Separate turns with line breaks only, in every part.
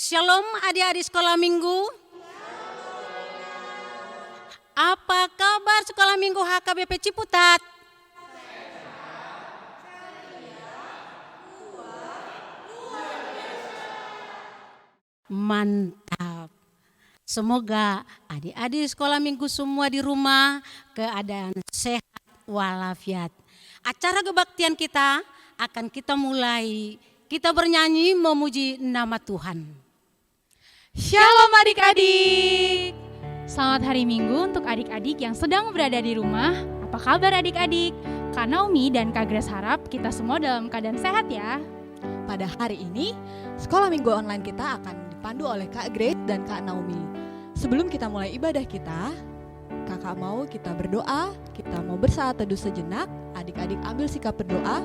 Shalom adik-adik sekolah minggu. Apa kabar sekolah minggu HKBP Ciputat? Mantap. Semoga adik-adik sekolah minggu semua di rumah keadaan sehat walafiat. Acara kebaktian kita akan kita mulai. Kita bernyanyi memuji nama Tuhan.
Shalom adik-adik. Selamat hari Minggu untuk adik-adik yang sedang berada di rumah. Apa kabar adik-adik? Kak Naomi dan Kak Grace harap kita semua dalam keadaan sehat ya.
Pada hari ini, sekolah minggu online kita akan dipandu oleh Kak Grace dan Kak Naomi. Sebelum kita mulai ibadah kita, kakak mau kita berdoa, kita mau bersaat teduh sejenak. Adik-adik ambil sikap berdoa,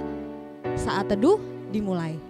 saat teduh dimulai.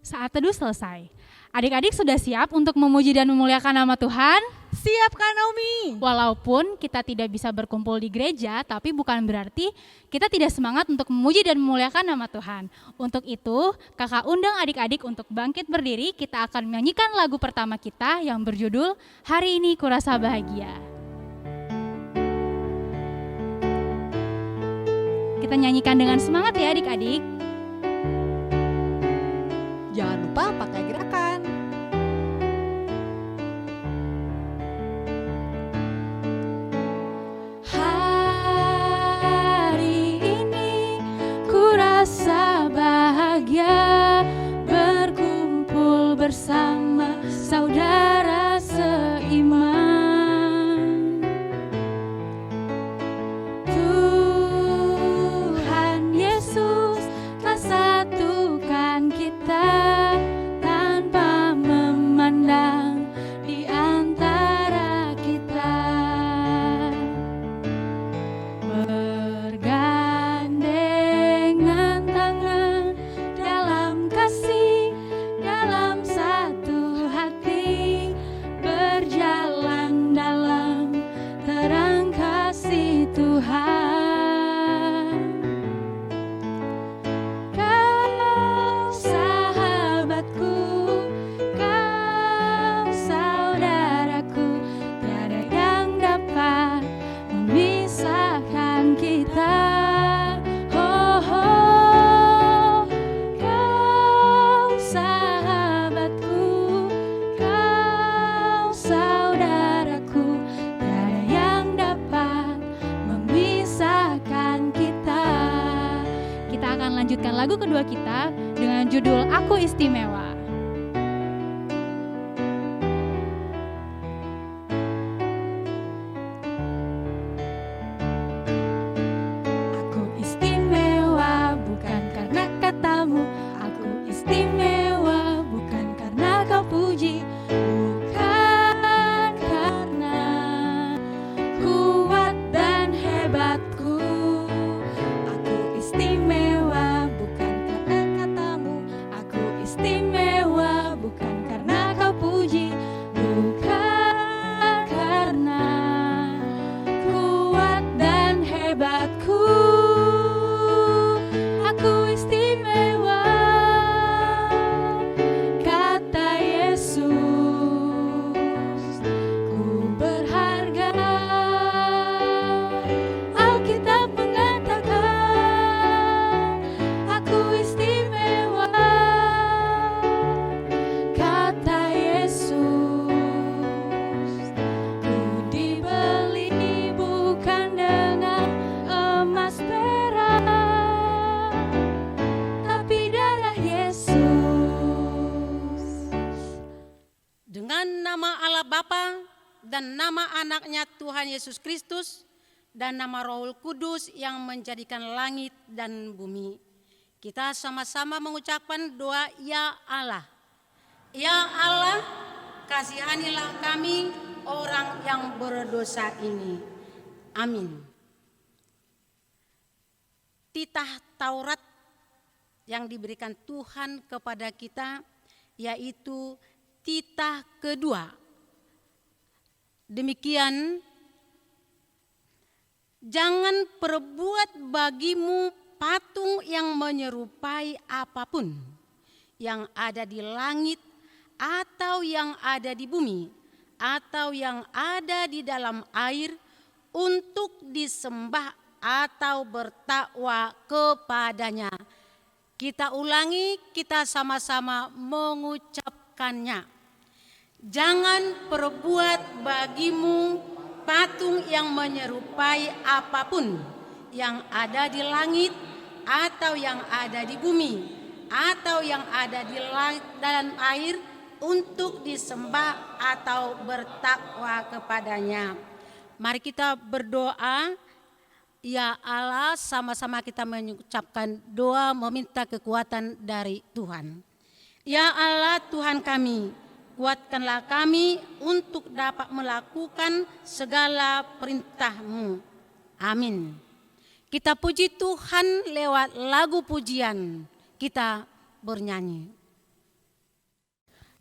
Saat teduh selesai. Adik-adik sudah siap untuk memuji dan memuliakan nama Tuhan?
Siap Kak Naomi.
Walaupun kita tidak bisa berkumpul di gereja, tapi bukan berarti kita tidak semangat untuk memuji dan memuliakan nama Tuhan. Untuk itu, kakak undang adik-adik untuk bangkit berdiri. Kita akan menyanyikan lagu pertama kita yang berjudul Hari Ini Kurasa Bahagia. Kita nyanyikan dengan semangat ya adik-adik.
Jangan lupa pakai gerakan.
Hari ini ku rasa bahagia berkumpul bersama saudara seiman. Tuhan Yesus telah satukan kita tanpa memandang di antara kita. Bergandengan tangan dalam kasih, dalam satu hati, berjalan dalam terang kasih Tuhan. Kau sahabatku, kau saudaraku, tiada yang dapat memisahkan kita. Oh, oh, kau sahabatku, kau saudaraku, tiada yang dapat memisahkan kita. Kita akan lanjutkan lagu kedua kita dengan judul Aku Istimewa. Aku istimewa bukan karena katamu, aku istimewa bukan karena kau puji, bukan karena kuat dan hebatku. Aku istimewa bukan karena katamu, aku istimewa bukan karena kau puji, bukan karena kuat dan hebatku. Aku istimewa, kata Yesus. Ku berharga, Alkitab mengatakan aku istimewa, kata Yesus. Ku dibeli bukan dengan emas perak, tapi darah Yesus.
Dengan nama Allah Bapa dan nama anaknya Tuhan Yesus Kristus dan nama Roh Kudus yang menjadikan langit dan bumi. Kita sama-sama mengucapkan doa Ya Allah. Ya Allah, kasihanilah kami orang yang berdosa ini. Amin. Titah Taurat yang diberikan Tuhan kepada kita, yaitu titah kedua. Demikian, jangan perbuat bagimu patung yang menyerupai apapun yang ada di langit atau yang ada di bumi atau yang ada di dalam air untuk disembah atau bertakwa kepadanya. Kita ulangi, kita sama-sama mengucapkannya. Jangan perbuat bagimu patung yang menyerupai apapun yang ada di langit atau yang ada di bumi atau yang ada di dalam air untuk disembah atau bertakwa kepadanya. Mari kita berdoa. Ya Allah, sama-sama kita mengucapkan doa meminta kekuatan dari Tuhan. Ya Allah Tuhan kami, kuatkanlah kami untuk dapat melakukan segala perintah-Mu. Amin. Kita puji Tuhan lewat lagu pujian, kita bernyanyi.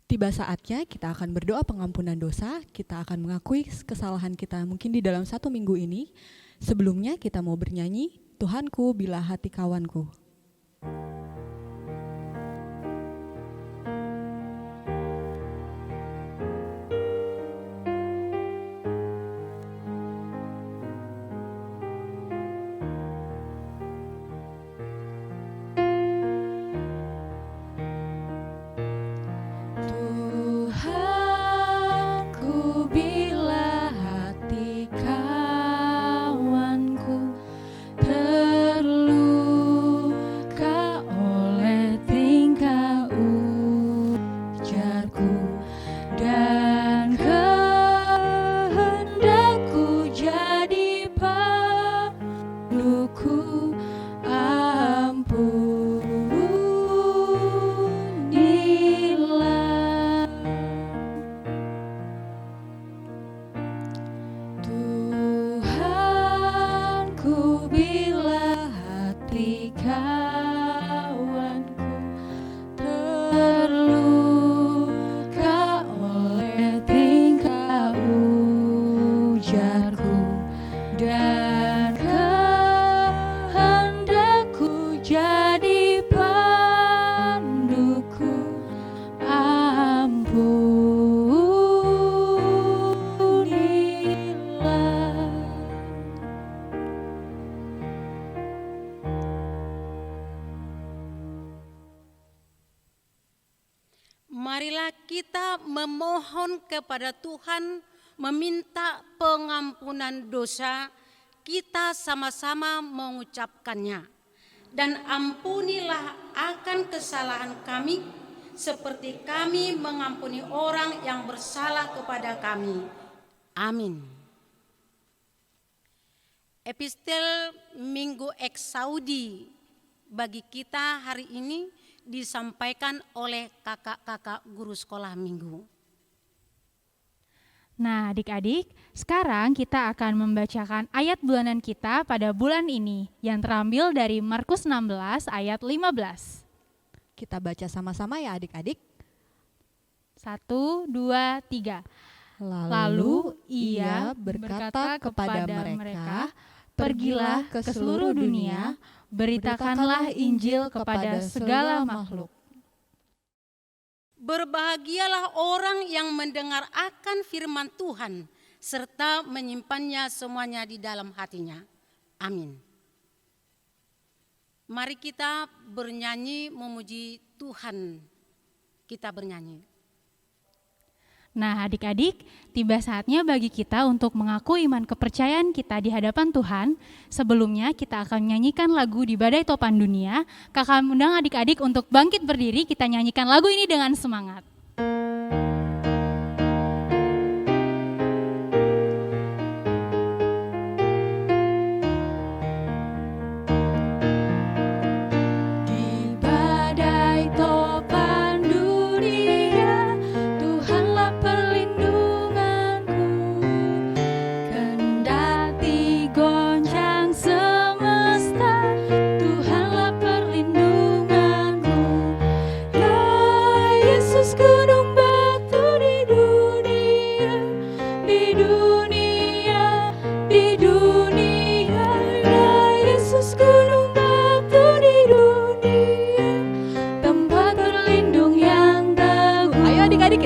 Tiba saatnya kita akan berdoa pengampunan dosa, kita akan mengakui kesalahan kita mungkin di dalam 1 minggu ini. Sebelumnya kita mau bernyanyi, Tuhanku bila hati kawanku.
Tuhanku bila hati kawanku terluka oleh tingkah ujarku dan kehendakku jadi paluku, ampunilah. Tuhanku bila hati kawanku terluka oleh tingkah ujarku dan kehendakku jadi panduku, ampunilah.
Marilah kita memohon kepada Tuhan, meminta pengampunan dosa, kita sama-sama mengucapkannya. Dan ampunilah akan kesalahan kami, seperti kami mengampuni orang yang bersalah kepada kami. Amin. Epistel Minggu Eksaudi bagi kita hari ini disampaikan oleh kakak-kakak guru sekolah minggu.
Nah, adik-adik, sekarang kita akan membacakan ayat bulanan kita pada bulan ini yang terambil dari Markus 16 ayat 15.
Kita baca sama-sama ya adik-adik.
1, 2, 3. Lalu ia berkata kepada mereka, "Pergilah ke seluruh dunia, beritakanlah Injil kepada segala makhluk."
Berbahagialah orang yang mendengar akan firman Tuhan serta menyimpannya semuanya di dalam hatinya. Amin. Mari kita bernyanyi memuji Tuhan. Kita bernyanyi.
Nah, adik-adik, tiba saatnya bagi kita untuk mengaku iman kepercayaan kita di hadapan Tuhan. Sebelumnya kita akan menyanyikan lagu di Badai Topan Dunia. Kakak undang adik-adik untuk bangkit berdiri, kita nyanyikan lagu ini dengan semangat. Di badai topan dunia, Tuhanlah perlindunganku. Kendati goncang semesta, Tuhanlah perlindunganku.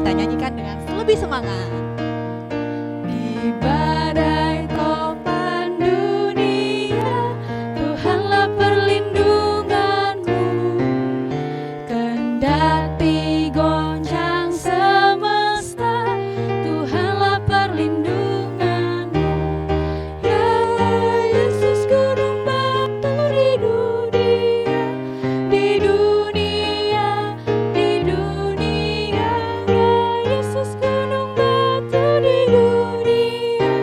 kita nyanyikan dengan lebih semangat. Di badai topan dunia, Tuhanlah perlindunganku. Kendati goncang semesta, Tuhanlah perlindunganmu. Ya Yesus gunung batu di dunia, di dunia, di dunia. Ya Yesus gunung batu di dunia,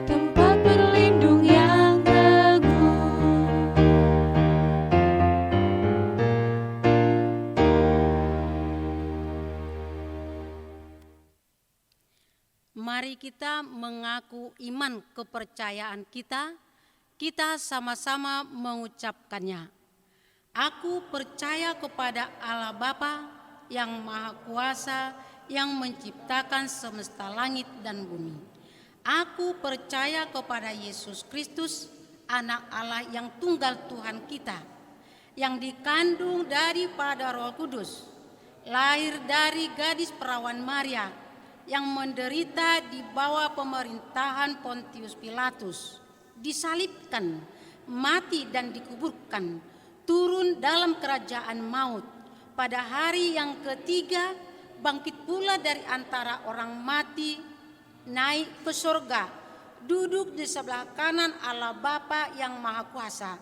tempat berlindung yang teguh.
Mari kita mengaku iman kepercayaan kita, kita sama-sama mengucapkannya. Aku percaya kepada Allah Bapa yang Maha Kuasa yang menciptakan semesta langit dan bumi. Aku percaya kepada Yesus Kristus, Anak Allah yang tunggal Tuhan kita, yang dikandung daripada Roh Kudus, lahir dari gadis perawan Maria, yang menderita di bawah pemerintahan Pontius Pilatus, disalibkan, mati dan dikuburkan, turun dalam kerajaan maut. Pada hari yang ketiga, bangkit pula dari antara orang mati, naik ke surga, duduk di sebelah kanan Allah Bapa yang Maha Kuasa,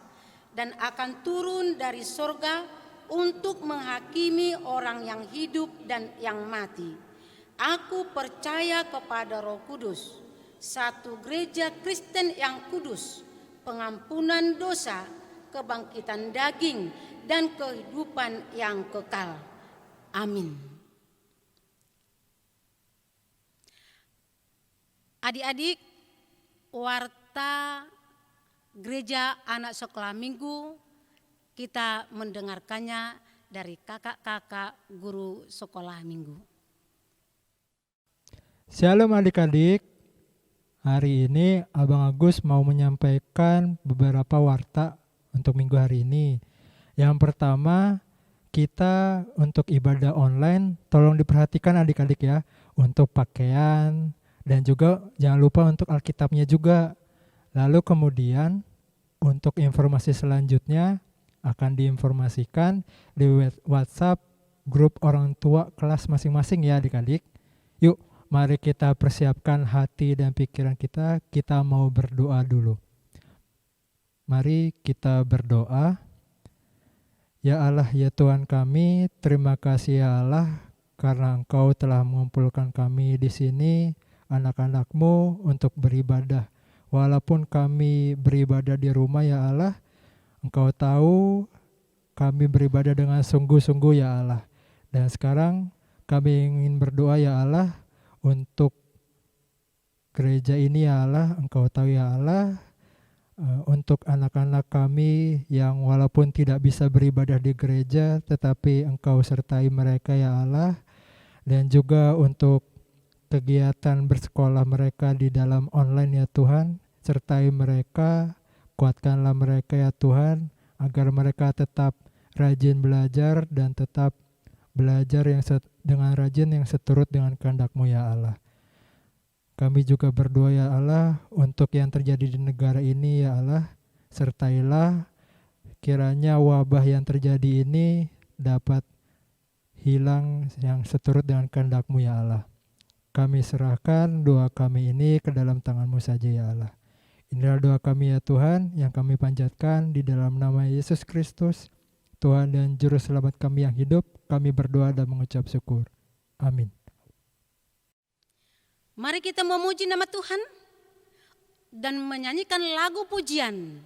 dan akan turun dari surga untuk menghakimi orang yang hidup dan yang mati. Aku percaya kepada Roh Kudus, satu gereja Kristen yang kudus, pengampunan dosa, kebangkitan daging, dan kehidupan yang kekal. Amin. Adik-adik, warta gereja anak sekolah minggu, kita mendengarkannya dari kakak-kakak guru sekolah minggu.
Shalom adik-adik, hari ini Abang Agus mau menyampaikan beberapa warta untuk minggu hari ini. Yang pertama, kita untuk ibadah online tolong diperhatikan adik-adik ya, untuk pakaian dan juga jangan lupa untuk Alkitabnya juga. Lalu kemudian untuk informasi selanjutnya akan diinformasikan di WhatsApp grup orang tua kelas masing-masing ya adik-adik. Yuk, mari kita persiapkan hati dan pikiran kita mau berdoa dulu. Mari kita berdoa. Ya Allah, ya Tuhan kami, terima kasih ya Allah karena Engkau telah mengumpulkan kami di sini, anak-anak-Mu untuk beribadah. Walaupun kami beribadah di rumah ya Allah, Engkau tahu kami beribadah dengan sungguh-sungguh ya Allah. Dan sekarang kami ingin berdoa ya Allah, untuk gereja ini ya Allah, Engkau tahu ya Allah, untuk anak-anak kami yang walaupun tidak bisa beribadah di gereja, tetapi Engkau sertai mereka ya Allah, dan juga untuk kegiatan bersekolah mereka di dalam online ya Tuhan, sertai mereka, kuatkanlah mereka ya Tuhan, agar mereka tetap rajin belajar dan tetap belajar dengan rajin yang seturut dengan kehendak-Mu ya Allah. Kami juga berdoa ya Allah untuk yang terjadi di negara ini ya Allah, sertailah kiranya wabah yang terjadi ini dapat hilang yang seturut dengan kehendak-Mu ya Allah. Kami serahkan doa kami ini ke dalam tangan-Mu saja ya Allah. Inilah doa kami ya Tuhan yang kami panjatkan di dalam nama Yesus Kristus, Tuhan dan Juru Selamat kami yang hidup, kami berdoa dan mengucap syukur. Amin.
Mari kita memuji nama Tuhan dan menyanyikan lagu pujian.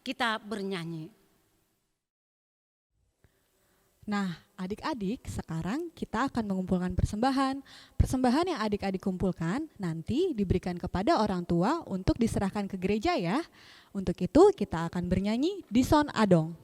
Kita bernyanyi.
Nah, adik-adik, sekarang kita akan mengumpulkan persembahan. Persembahan yang adik-adik kumpulkan nanti diberikan kepada orang tua untuk diserahkan ke gereja ya. Untuk itu kita akan bernyanyi di Son Adong.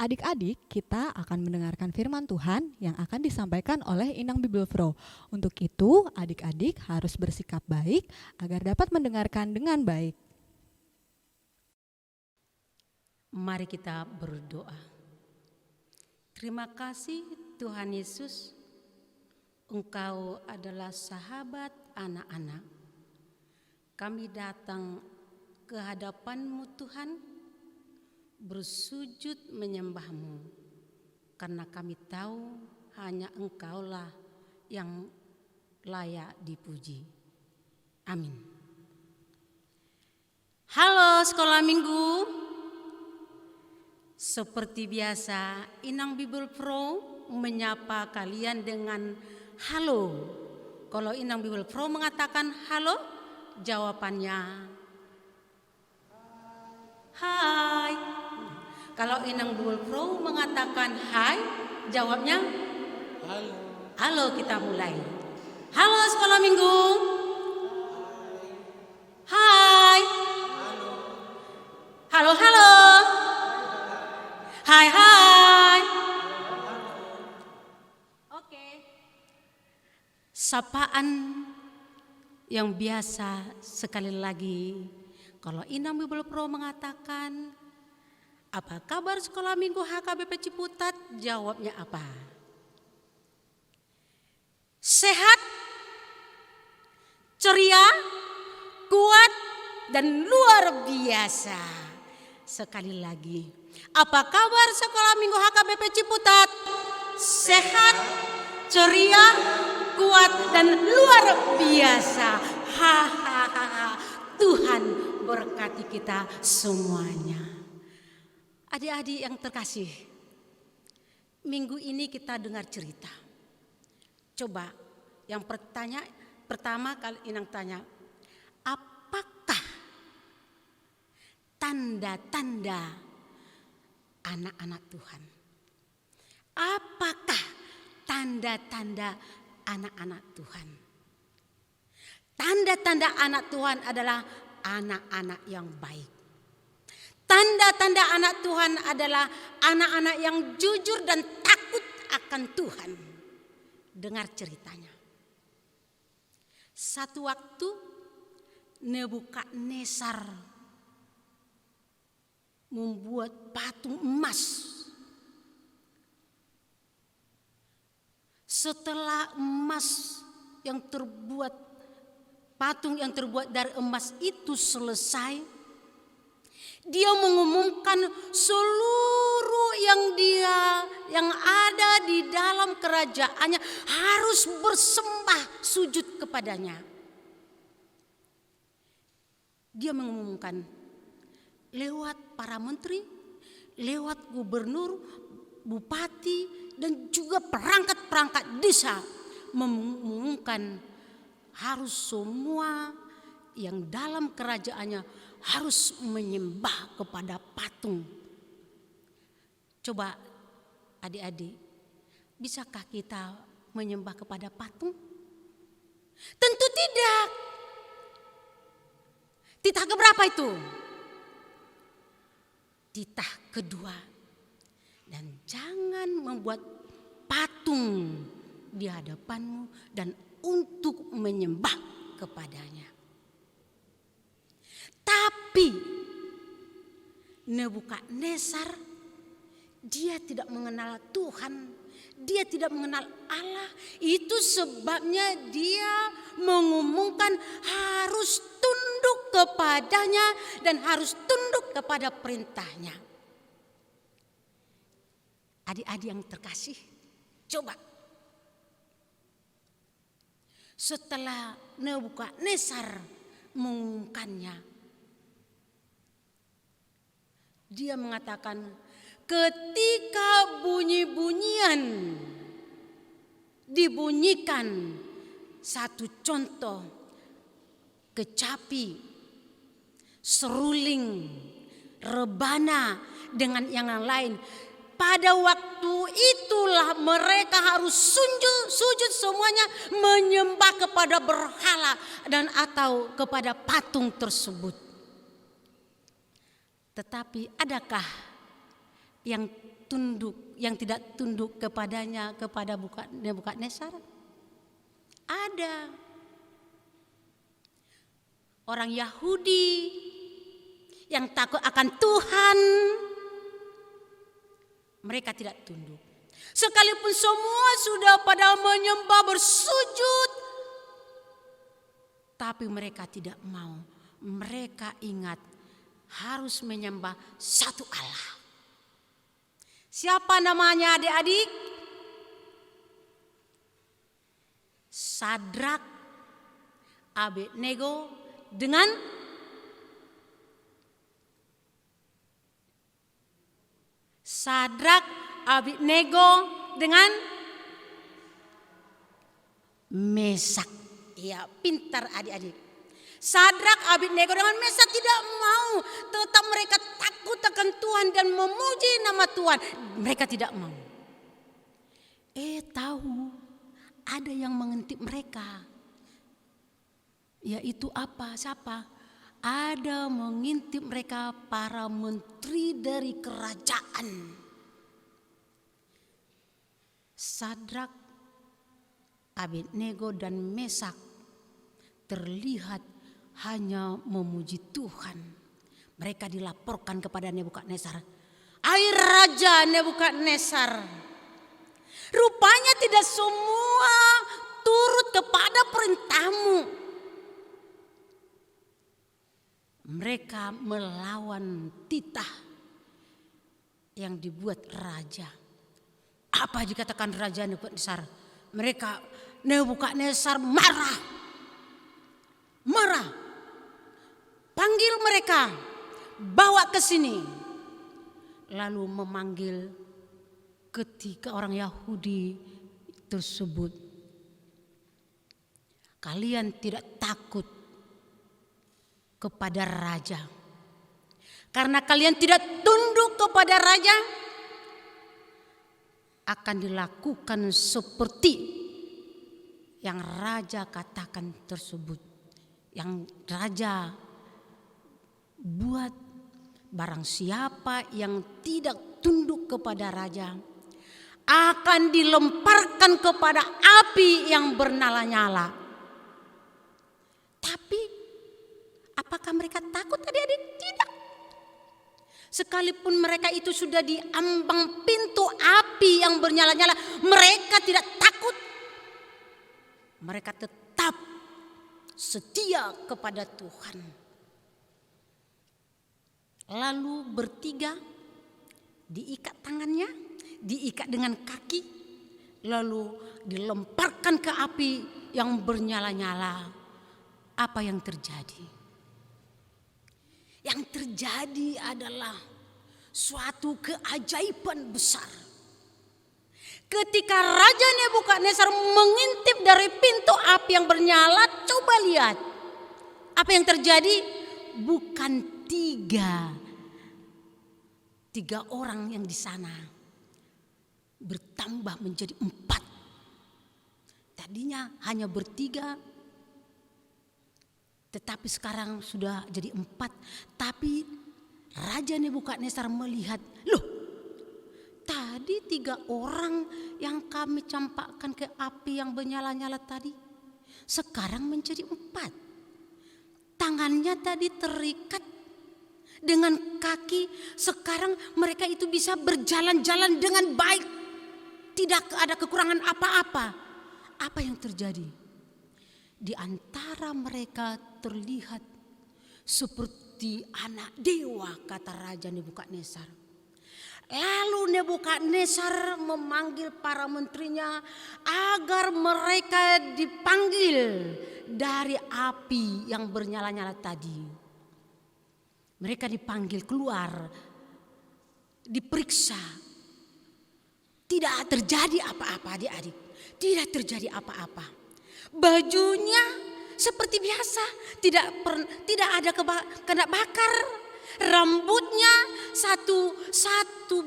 Adik-adik, kita akan mendengarkan firman Tuhan yang akan disampaikan oleh Inang Bible Pro. Untuk itu, adik-adik harus bersikap baik agar dapat mendengarkan dengan baik.
Mari kita berdoa. Terima kasih Tuhan Yesus, Engkau adalah sahabat anak-anak. Kami datang ke hadapan-Mu Tuhan, bersujud menyembah-Mu, karena kami tahu hanya Engkaulah yang layak dipuji. Amin. Halo sekolah minggu. Seperti biasa, Inang Bible Pro menyapa kalian dengan halo. Kalau Inang Bible Pro mengatakan halo, jawabannya hai. Kalau Inang Bible Pro mengatakan hai, jawabnya halo. Halo, kita mulai. Halo sekolah minggu. Hai. Halo, halo. Hai, hai. Oke. Sapaan yang biasa sekali lagi. Kalau Inang Bible Pro mengatakan, apa kabar sekolah minggu HKBP Ciputat? Jawabnya apa? Sehat, ceria, kuat, dan luar biasa. Sekali lagi, apa kabar sekolah minggu HKBP Ciputat? Sehat, ceria, kuat, dan luar biasa. Hahaha. Tuhan berkati kita semuanya. Adik-adik yang terkasih, minggu ini kita dengar cerita. Coba yang pertama kali Inang tanya, apakah tanda-tanda anak-anak Tuhan? Apakah tanda-tanda anak-anak Tuhan? Tanda-tanda anak Tuhan adalah anak-anak yang baik. Tanda-tanda anak Tuhan adalah anak-anak yang jujur dan takut akan Tuhan. Dengar ceritanya. Satu waktu Nebukadnezar membuat patung emas. Setelah patung yang terbuat dari emas itu selesai, dia mengumumkan seluruh yang ada di dalam kerajaannya harus bersembah sujud kepadanya. Dia mengumumkan lewat para menteri, lewat gubernur, bupati, dan juga perangkat-perangkat desa, mengumumkan harus semua yang dalam kerajaannya harus menyembah kepada patung. Coba adik-adik, bisakah kita menyembah kepada patung? Tentu tidak. Titah keberapa itu? Titah kedua. Dan jangan membuat patung di hadapanmu dan untuk menyembah kepadanya. Tapi Nebukadnezar, dia tidak mengenal Tuhan, dia tidak mengenal Allah. Itu sebabnya dia mengumumkan harus tunduk kepadanya dan harus tunduk kepada perintahnya. Adik-adik yang terkasih, coba. Setelah Nebukadnezar mengumumkannya, dia mengatakan, ketika bunyi-bunyian dibunyikan satu contoh, kecapi, seruling, rebana, dengan yang lain. Pada waktu itulah mereka harus sujud semuanya menyembah kepada berhala dan atau kepada patung tersebut. Tetapi adakah yang tidak tunduk kepadanya, kepada Nebukadnezar? Ada. Orang Yahudi yang takut akan Tuhan, mereka tidak tunduk. Sekalipun semua sudah pada menyembah, bersujud, tapi mereka tidak mau. Mereka ingat harus menyembah satu Allah. Siapa namanya adik-adik? Sadrak, Abednego dengan Sadrak, Abednego dengan Mesak. Ya, pintar adik-adik. Sadrak, Abednego dengan Mesak tidak mau. Tetap mereka takut akan Tuhan dan memuji nama Tuhan. Mereka tidak mau. Tahu ada yang mengintip mereka. Yaitu apa? Siapa? Ada mengintip mereka para menteri dari kerajaan. Sadrak, Abednego dan Mesak terlihat hanya memuji Tuhan. Mereka dilaporkan kepada Nebukadnezar. Hai Raja Nebukadnezar, rupanya tidak semua turut kepada perintahmu. Mereka melawan titah yang dibuat raja. Apa dikatakan Raja Nebukadnezar? Nebukadnezar marah. Panggil mereka, bawa ke sini. Lalu memanggil ketiga orang Yahudi tersebut. Kalian tidak takut kepada raja? Karena kalian tidak tunduk kepada raja, akan dilakukan seperti yang raja katakan tersebut. Yang raja buat, barang siapa yang tidak tunduk kepada raja akan dilemparkan kepada api yang bernala-nyala. Tapi apakah mereka takut adik-adik? Tidak. Sekalipun mereka itu sudah di ambang pintu api yang bernyala-nyala, mereka tidak takut. Mereka tetap setia kepada Tuhan. Lalu bertiga, diikat tangannya, diikat dengan kaki, lalu dilemparkan ke api yang bernyala-nyala. Apa yang terjadi? Yang terjadi adalah suatu keajaiban besar. Ketika Raja Nebukadnezar mengintip dari pintu api yang bernyala, coba lihat apa yang terjadi. Bukan tiga orang yang di sana, bertambah menjadi 4. Tadinya hanya bertiga, tetapi sekarang sudah jadi 4. Tapi Raja Nebukadnezar melihat, loh, tadi 3 orang yang kami campakkan ke api yang bernyala-nyala tadi, sekarang menjadi 4. Tangannya tadi terikat dengan kaki, sekarang mereka itu bisa berjalan-jalan dengan baik. Tidak ada kekurangan apa-apa. Apa yang terjadi? Di antara mereka terlihat seperti anak dewa, kata Raja Nebukadnezar. Lalu Nebukadnezar memanggil para menterinya agar mereka dipanggil dari api yang bernyala-nyala tadi. Mereka dipanggil keluar, diperiksa. Tidak terjadi apa-apa adik-adik. Tidak terjadi apa-apa. Bajunya seperti biasa, tidak ada kena bakar. Rambutnya satu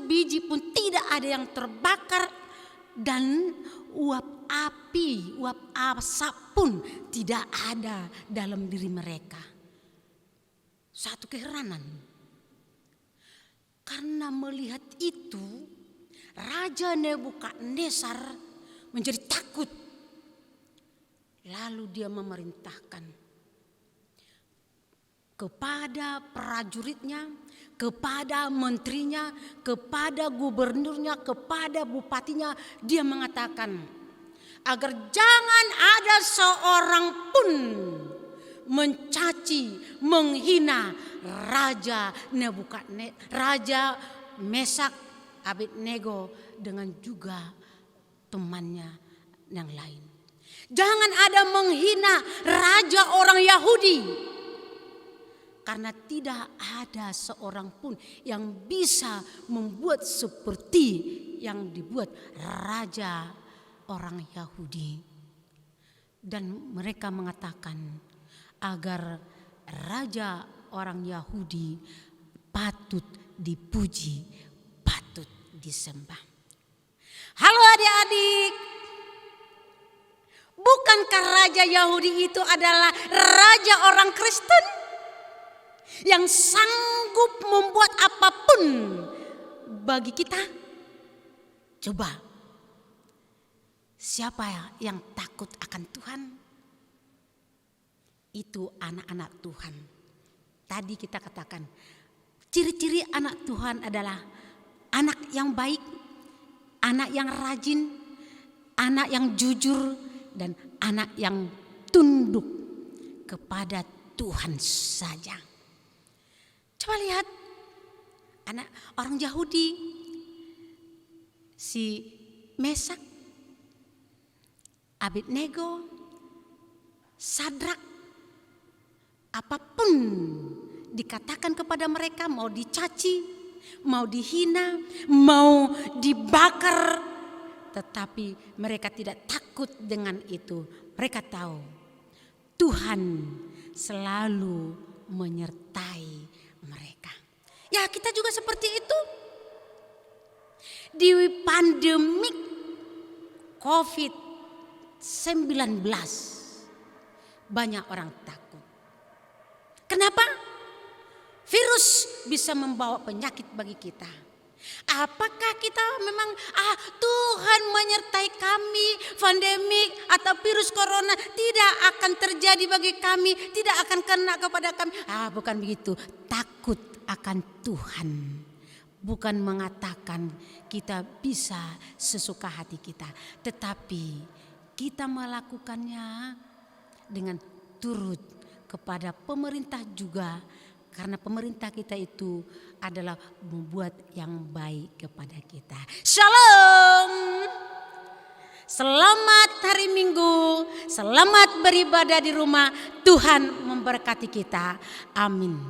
biji pun tidak ada yang terbakar. Dan uap asap pun tidak ada dalam diri mereka. Satu keheranan. Karena melihat itu, Raja Nebukadnezar menjadi takut. Lalu dia memerintahkan kepada prajuritnya, kepada menterinya, kepada gubernurnya, kepada bupatinya. Dia mengatakan agar jangan ada seorang pun mencaci, menghina Raja Nebukadnezar, Raja Mesak, Abednego dengan juga temannya yang lain. Jangan ada menghina raja orang Yahudi. Karena tidak ada seorang pun yang bisa membuat seperti yang dibuat raja orang Yahudi. Dan mereka mengatakan agar raja orang Yahudi patut dipuji, patut disembah. Halo adik-adik, bukankah raja Yahudi itu adalah raja orang Kristen yang sanggup membuat apapun bagi kita? Coba, siapa yang takut akan Tuhan? Itu anak-anak Tuhan. Tadi kita katakan, ciri-ciri anak Tuhan adalah anak yang baik, anak yang rajin, anak yang jujur, dan anak yang tunduk kepada Tuhan saja. Coba lihat anak orang Yahudi, si Mesak, Abednego, Sadrak, apapun dikatakan kepada mereka, mau dicaci, mau dihina, mau dibakar, tetapi mereka tidak takut dengan itu. Mereka tahu Tuhan selalu menyertai mereka. Ya, kita juga seperti itu. Di pandemik COVID-19 banyak orang takut. Kenapa? Virus bisa membawa penyakit bagi kita. Apakah kita memang Tuhan menyertai kami, pandemik atau virus corona tidak akan terjadi bagi kami, tidak akan kena kepada kami? Bukan begitu. Takut akan Tuhan bukan mengatakan kita bisa sesuka hati kita, tetapi kita melakukannya dengan turut kepada pemerintah juga. Karena pemerintah kita itu adalah membuat yang baik kepada kita. Shalom. Selamat hari Minggu. Selamat beribadah di rumah. Tuhan memberkati kita. Amin.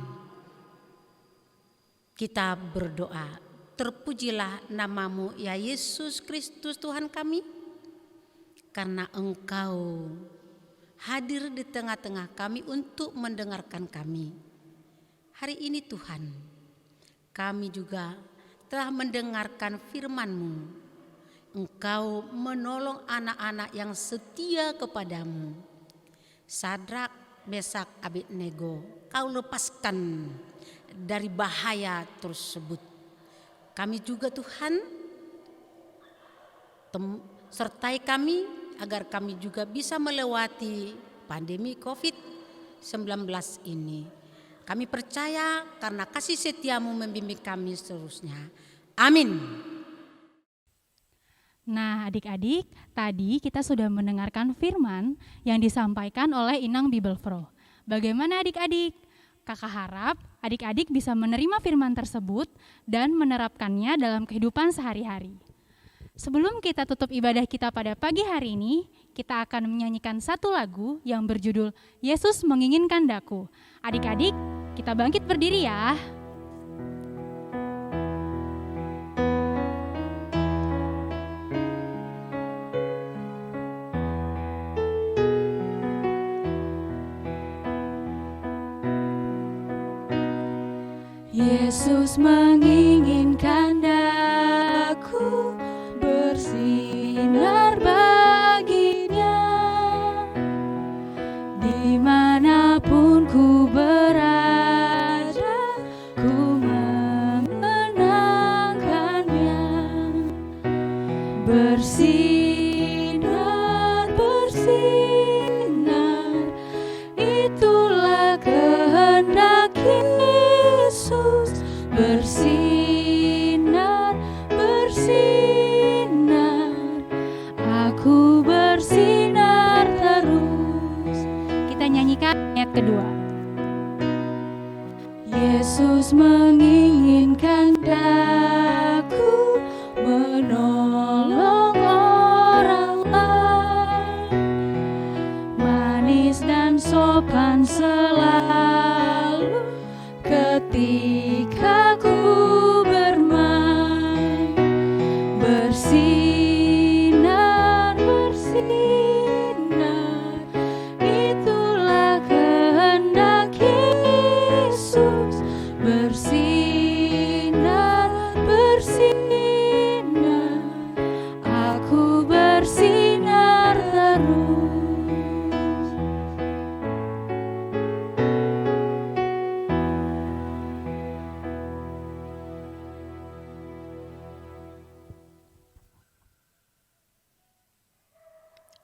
Kita berdoa. Terpujilah namamu ya Yesus Kristus Tuhan kami. Karena Engkau hadir di tengah-tengah kami untuk mendengarkan kami. Hari ini Tuhan, kami juga telah mendengarkan firman-Mu. Engkau menolong anak-anak yang setia kepadamu. Sadrak, Mesak, Abednego, Kau lepaskan dari bahaya tersebut. Kami juga Tuhan, sertai kami agar kami juga bisa melewati pandemi COVID-19 ini. Kami percaya karena kasih setiamu membimbing kami seterusnya. Amin.
Nah adik-adik, tadi kita sudah mendengarkan firman yang disampaikan oleh Inang Bible Pro. Bagaimana adik-adik? Kakak harap adik-adik bisa menerima firman tersebut dan menerapkannya dalam kehidupan sehari-hari. Sebelum kita tutup ibadah kita pada pagi hari ini, kita akan menyanyikan satu lagu yang berjudul Yesus Menginginkan Daku. Adik-adik, kita bangkit berdiri ya.
Yesus menginginkan daku bersinar baginya, dimanapun ku berada, ku mengenangkannya.
menyanyikan ayat kedua.
Yesus menginginkan daku menolong orang lain, manis dan sopan selalu ketika ku bermain, bersinar, bersinar, itulah kehendak Yesus, bersinar, bersinar, aku bersinar terus.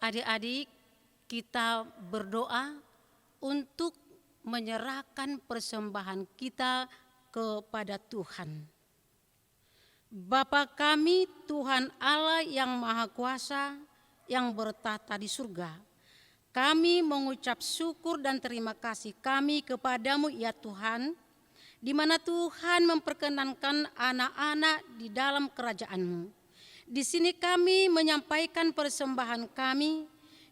Adik-adik, kita berdoa untuk menyerahkan persembahan kita kepada Tuhan. Bapa kami, Tuhan Allah yang Maha Kuasa, yang bertata di surga, kami mengucap syukur dan terima kasih kami kepadamu ya Tuhan, di mana Tuhan memperkenankan anak-anak di dalam kerajaan-Mu. Di sini kami menyampaikan persembahan kami,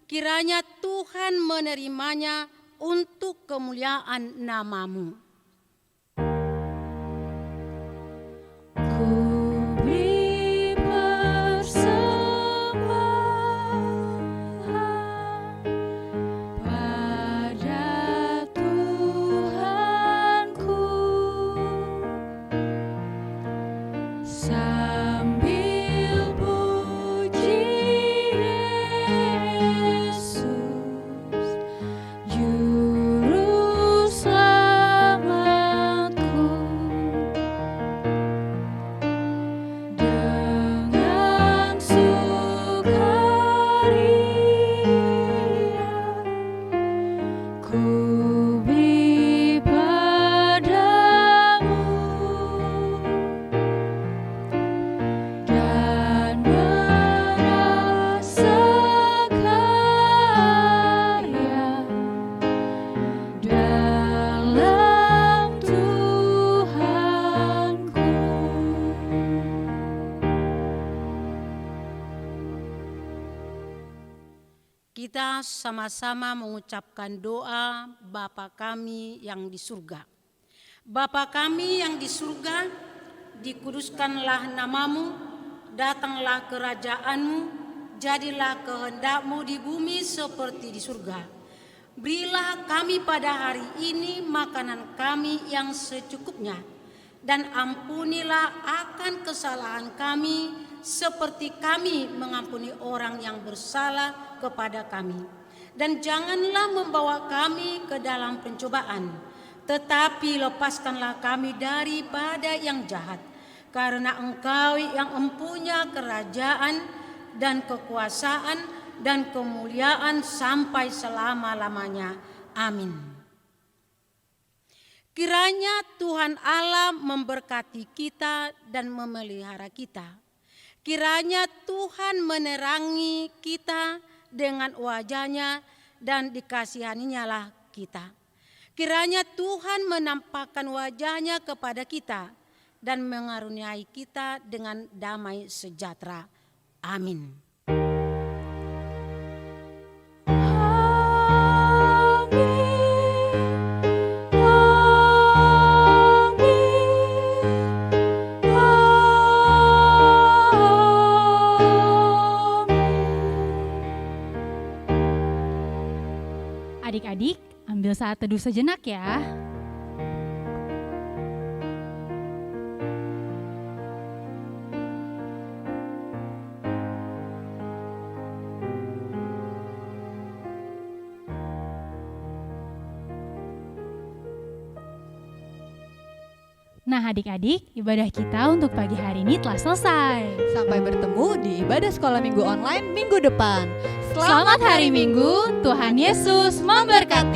kiranya Tuhan menerimanya untuk kemuliaan nama-Mu.
Ku beri persembahan pada Tuhanku, sambil puji Yesus, Juru Selamatku. Dengan sukaria ku beri padamu, dan merasa kaya dalam Tuhanku.
Kita sama-sama mengucapkan doa Bapa kami yang di surga. Bapa kami yang di surga, dikuduskanlah namamu, datanglah kerajaan-Mu, jadilah kehendak-Mu di bumi seperti di surga. Berilah kami pada hari ini makanan kami yang secukupnya, dan ampunilah akan kesalahan kami seperti kami mengampuni orang yang bersalah kepada kami. Dan janganlah membawa kami ke dalam pencobaan, tetapi lepaskanlah kami daripada yang jahat. Karena Engkau yang mempunyai kerajaan dan kekuasaan dan kemuliaan sampai selama-lamanya. Amin. Kiranya Tuhan Allah memberkati kita dan memelihara kita. Kiranya Tuhan menerangi kita dengan wajah-Nya dan dikasihaninya lah kita. Kiranya Tuhan menampakkan wajah-Nya kepada kita dan mengaruniai kita dengan damai sejahtera. Amin.
Adik-adik, ambil saat teduh sejenak ya. Nah adik-adik, ibadah kita untuk pagi hari ini telah selesai.
Sampai bertemu di ibadah sekolah minggu online minggu depan.
Selamat hari Minggu, Tuhan Yesus memberkati.